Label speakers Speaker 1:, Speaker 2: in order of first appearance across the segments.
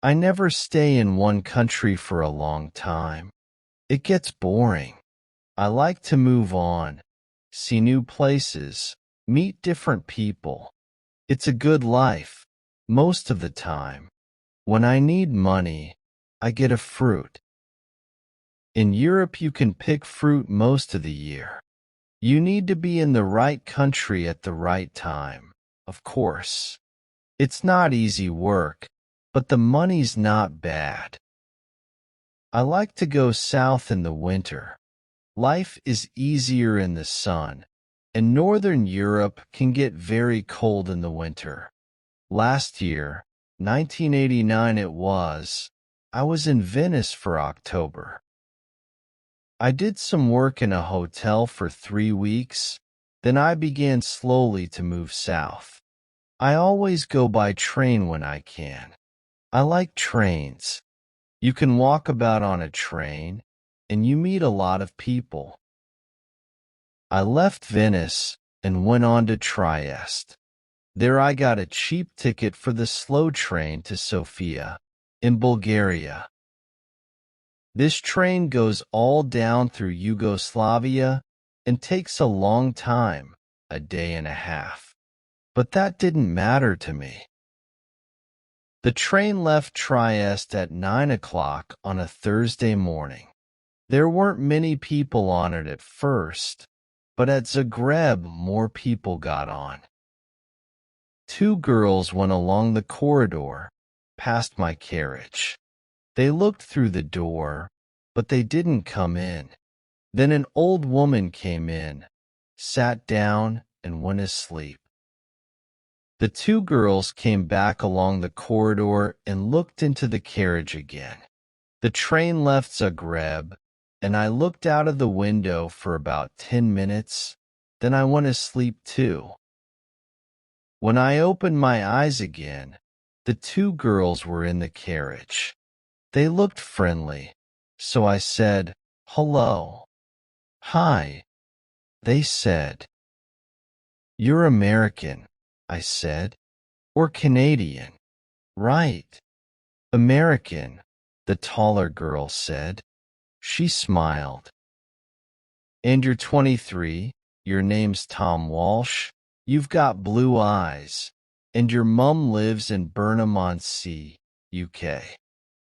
Speaker 1: I never stay in one country for a long time. It gets boring. I like to move on, see new places, meet different people. It's a good life, most of the time. When I need money, I get a fruit. In Europe, you can pick fruit most of the year. You need to be in the right country at the right time, of course. It's not easy work, but the money's not bad. I like to go south in the winter. Life is easier in the sun, and Northern Europe can get very cold in the winter. Last year, 1989 I was in Venice for October. I did some work in a hotel for 3 weeks, then I began slowly to move south. I always go by train when I can. I like trains. You can walk about on a train, and you meet a lot of people. I left Venice and went on to Trieste. There I got a cheap ticket for the slow train to Sofia, in Bulgaria. This train goes all down through Yugoslavia and takes a long time, a day and a half. But that didn't matter to me. The train left Trieste at 9 o'clock on a Thursday morning. There weren't many people on it at first, but at Zagreb more people got on. Two girls went along the corridor, past my carriage. They looked through the door, but they didn't come in. Then an old woman came in, sat down, and went asleep. The two girls came back along the corridor and looked into the carriage again. The train left Zagreb, and I looked out of the window for about 10 minutes. Then I went asleep too. When I opened my eyes again, the two girls were in the carriage. They looked friendly, so I said, "Hello." "Hi," they said. "You're American," I said, "or Canadian?" "Right. American," the taller girl said. She smiled. "And you're 23, your name's Tom Walsh, you've got blue eyes, and your mum lives in Burnham-on-Sea, UK.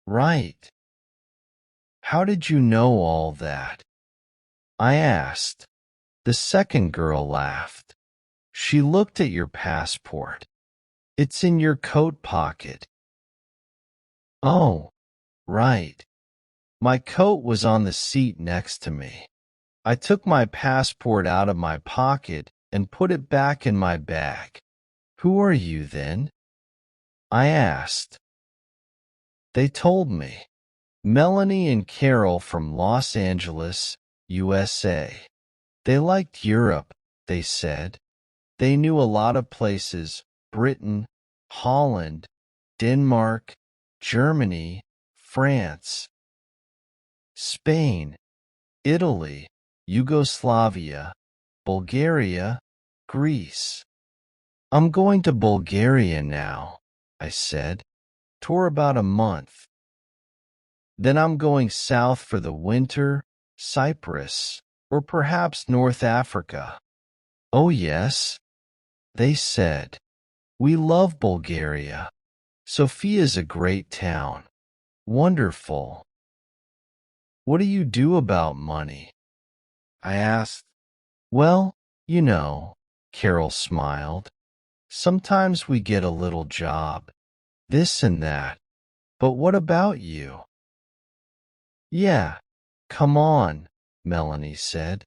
Speaker 1: Right. How did you know all that?" I asked. The second girl laughed. "She looked at your passport. It's in your coat pocket." "Oh, right." My coat was on the seat next to me. I took my passport out of my pocket and put it back in my bag. "Who are you then?" I asked. They told me. Melanie and Carol from Los Angeles, USA. They liked Europe, they said. They knew a lot of places: Britain, Holland, Denmark, Germany, France, Spain, Italy, Yugoslavia, Bulgaria, Greece. "I'm going to Bulgaria now," I said. "For about a month. Then I'm going south for the winter, Cyprus, or perhaps North Africa." "Oh yes," they said. "We love Bulgaria. Sofia's a great town. Wonderful." "What do you do about money?" I asked. "Well, you know," Carol smiled. "Sometimes we get a little job, this and that. But what about you?" "Yeah, come on," Melanie said.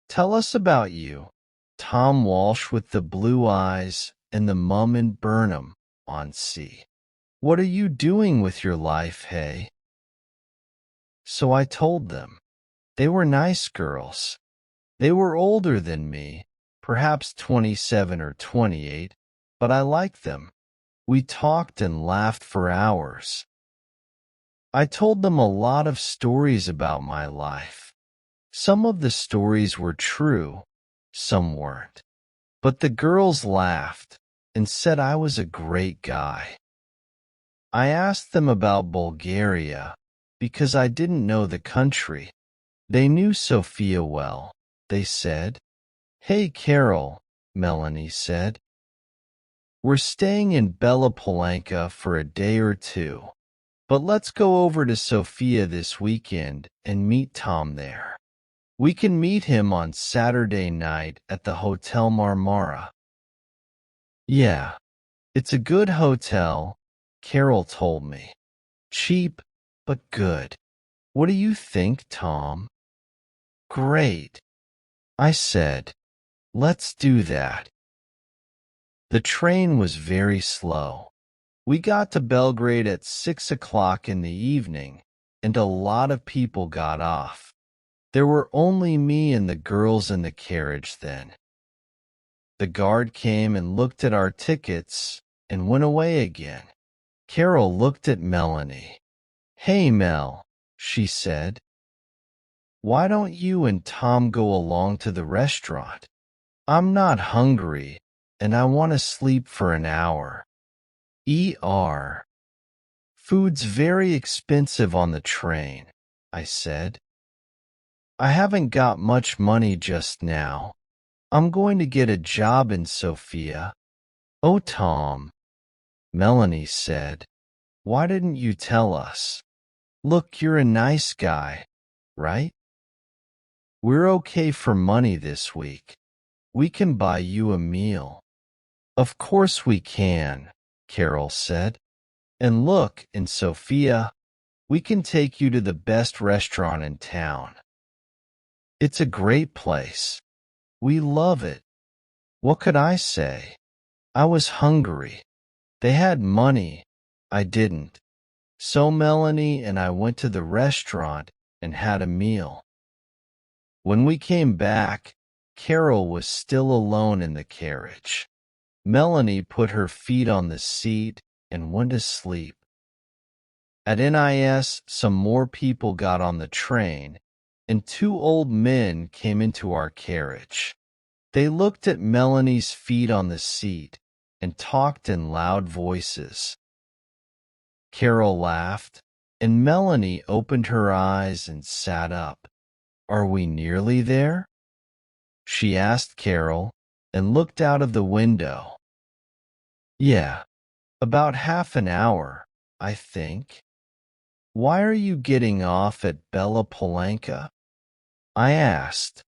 Speaker 1: "Tell us about you. Tom Walsh with the blue eyes and the mum in Burnham-on-Sea. What are you doing with your life, hey?" So I told them. They were nice girls. They were older than me, perhaps 27 or 28, but I liked them. We talked and laughed for hours. I told them a lot of stories about my life. Some of the stories were true, some weren't. But the girls laughed and said I was a great guy. I asked them about Bulgaria because I didn't know the country. They knew Sophia well, they said. Hey, Carol, Melanie said. We're staying in Bela Palanka for a day or two, but let's go over to Sofia this weekend and meet Tom there. We can meet him on Saturday night at the Hotel Marmara. Yeah, it's a good hotel, Carol told me. Cheap, but good. What do you think, Tom? Great, I said. Let's do that. The train was very slow. We got to Belgrade at 6 o'clock in the evening, and a lot of people got off. There were only me and the girls in the carriage then. The guard came and looked at our tickets and went away again. Carol looked at Melanie. Hey, Mel, she said. Why don't you and Tom go along to the restaurant? I'm not hungry, and I want to sleep for an hour. Food's very expensive on the train, I said. I haven't got much money just now. I'm going to get a job in Sofia. Oh, Tom, Melanie said. Why didn't you tell us? Look, you're a nice guy, right? We're okay for money this week. We can buy you a meal. Of course we can, Carol said. And look, in Sofia, we can take you to the best restaurant in town. It's a great place. We love it. What could I say? I was hungry. They had money. I didn't. So Melanie and I went to the restaurant and had a meal. When we came back, Carol was still alone in the carriage. Melanie put her feet on the seat and went to sleep. At NIS, some more people got on the train, and two old men came into our carriage. They looked at Melanie's feet on the seat and talked in loud voices. Carol laughed, and Melanie opened her eyes and sat up. Are we nearly there? She asked Carol and looked out of the window. Yeah, about half an hour, I think. Why are you getting off at Bela Palanka? I asked.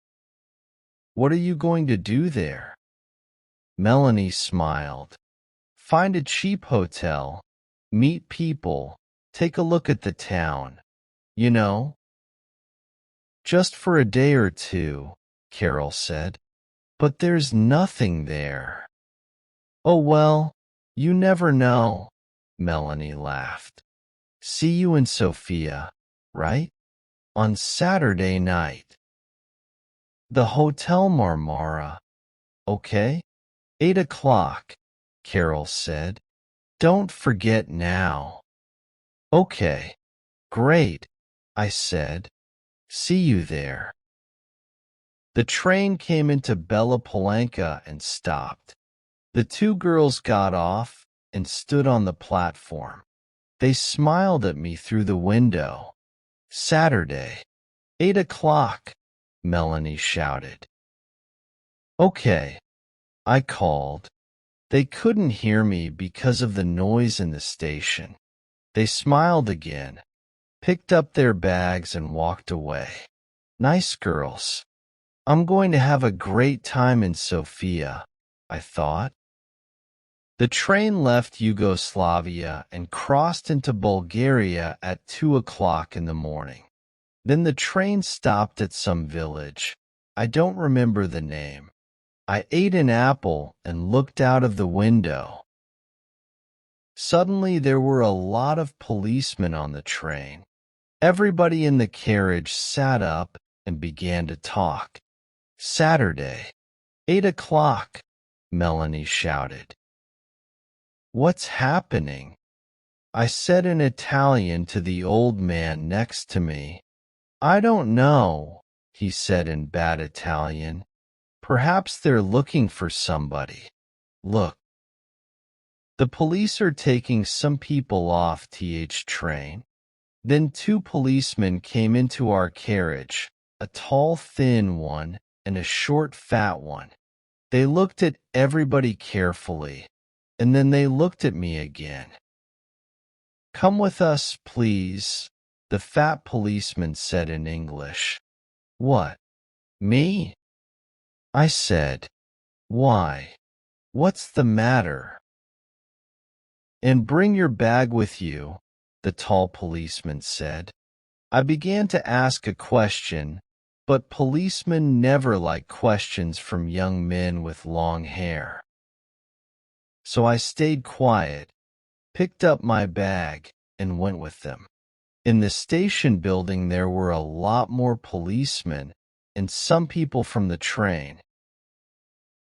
Speaker 1: What are you going to do there? Melanie smiled. Find a cheap hotel, meet people, take a look at the town. You know? Just for a day or two, Carol said. But there's nothing there. Oh, well, you never know, Melanie laughed. See you in Sofia, right? On Saturday night. The Hotel Marmara. Okay? 8 o'clock, Carol said. Don't forget now. Okay. Great, I said. See you there. The train came into Bela Palanka and stopped. The two girls got off and stood on the platform. They smiled at me through the window. Saturday, 8 o'clock, Melanie shouted. Okay, I called. They couldn't hear me because of the noise in the station. They smiled again, picked up their bags and walked away. Nice girls. I'm going to have a great time in Sofia, I thought. The train left Yugoslavia and crossed into Bulgaria at 2 o'clock in the morning. Then the train stopped at some village. I don't remember the name. I ate an apple and looked out of the window. Suddenly there were a lot of policemen on the train. Everybody in the carriage sat up and began to talk. Saturday, 8 o'clock, Melanie shouted. What's happening? I said in Italian to the old man next to me. I don't know, he said in bad Italian. Perhaps they're looking for somebody. Look. The police are taking some people off th train. Then two policemen came into our carriage, a tall thin one and a short fat one. They looked at everybody carefully, and then they looked at me again. "Come with us, please," the fat policeman said in English. "What? Me?" I said. "Why? What's the matter?" "And bring your bag with you," the tall policeman said. I began to ask a question, but policemen never like questions from young men with long hair. So I stayed quiet, picked up my bag, and went with them. In the station building there were a lot more policemen and some people from the train.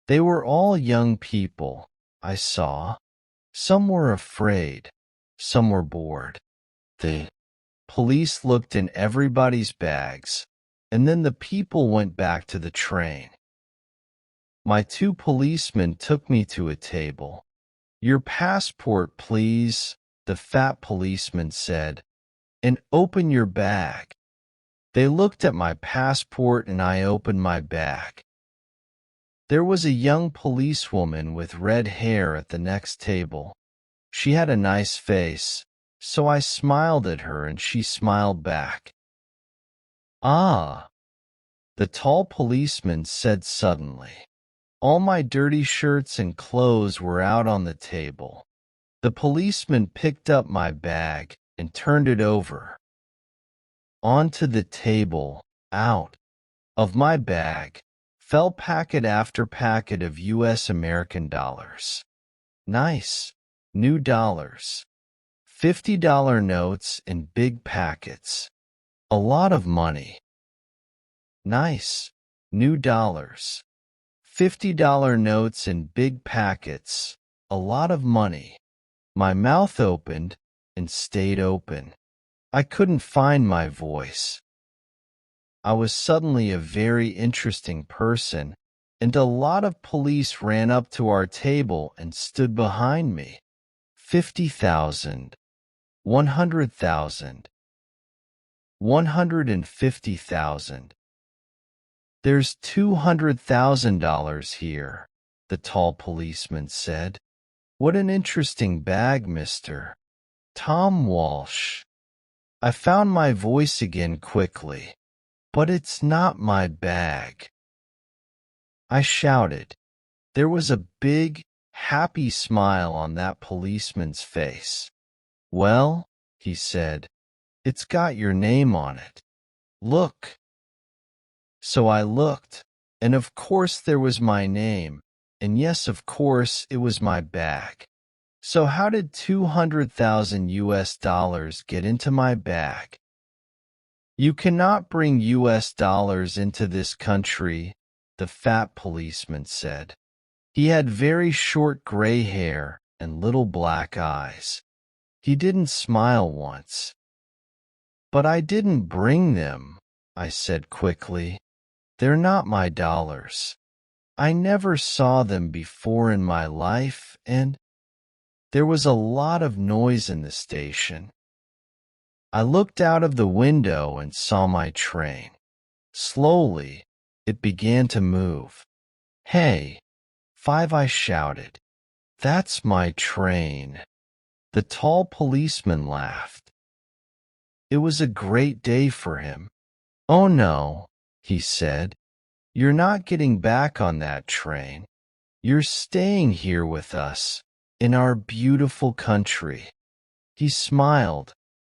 Speaker 1: They were all young people, I saw. Some were afraid, some were bored. The police looked in everybody's bags, and then the people went back to the train. My two policemen took me to a table. "Your passport, please," the fat policeman said, "and open your bag." They looked at my passport and I opened my bag. There was a young policewoman with red hair at the next table. She had a nice face, so I smiled at her and she smiled back. "Ah," the tall policeman said suddenly. All my dirty shirts and clothes were out on the table. The policeman picked up my bag and turned it over. Onto the table, out of my bag, fell packet after packet of U.S. American dollars. Nice, new dollars. $50 notes in big packets. A lot of money. Nice, new dollars. $50 notes in big packets. A lot of money. My mouth opened and stayed open. I couldn't find my voice. I was suddenly a very interesting person, and a lot of police ran up to our table and stood behind me. 50,000, 100,000, 150,000. "There's $200,000 here," the tall policeman said. "What an interesting bag, Mr. Tom Walsh." I found my voice again quickly. "But it's not my bag," I shouted. There was a big, happy smile on that policeman's face. "Well," he said, "it's got your name on it. Look." So I looked, and of course there was my name, and yes, of course it was my bag. So how did 200,000 US dollars get into my bag? "You cannot bring US dollars into this country," the fat policeman said. He had very short gray hair and little black eyes. He didn't smile once. "But I didn't bring them," I said quickly. "They're not my dollars. I never saw them before in my life, and—" There was a lot of noise in the station. I looked out of the window and saw my train. Slowly, it began to move. "Hey, 5," I shouted. "That's my train." The tall policeman laughed. It was a great day for him. "Oh no," he said. "You're not getting back on that train. You're staying here with us, in our beautiful country." He smiled,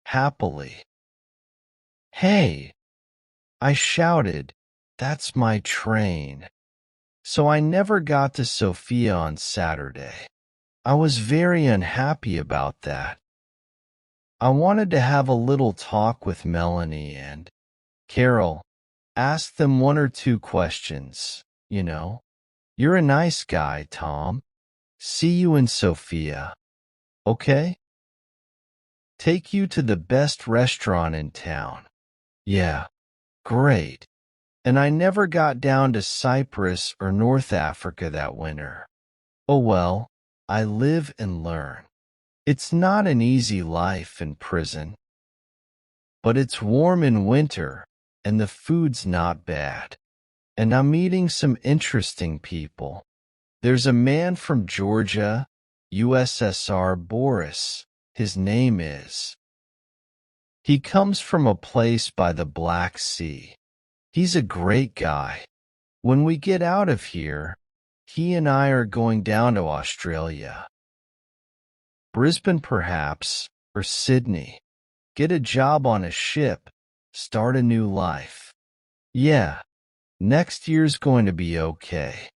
Speaker 1: happily. "Hey," I shouted, "that's my train." So I never got to Sofia on Saturday. I was very unhappy about that. I wanted to have a little talk with Melanie and Carol, ask them one or two questions, you know. "You're a nice guy, Tom. See you in Sofia. Okay? Take you to the best restaurant in town." "Yeah, great." And I never got down to Cyprus or North Africa that winter. Oh well, I live and learn. It's not an easy life in prison, but it's warm in winter and the food's not bad. And I'm meeting some interesting people. There's a man from Georgia, USSR, Boris, his name is. He comes from a place by the Black Sea. He's a great guy. When we get out of here, he and I are going down to Australia. Brisbane perhaps, or Sydney. Get a job on a ship, start a new life. Yeah, next year's going to be okay.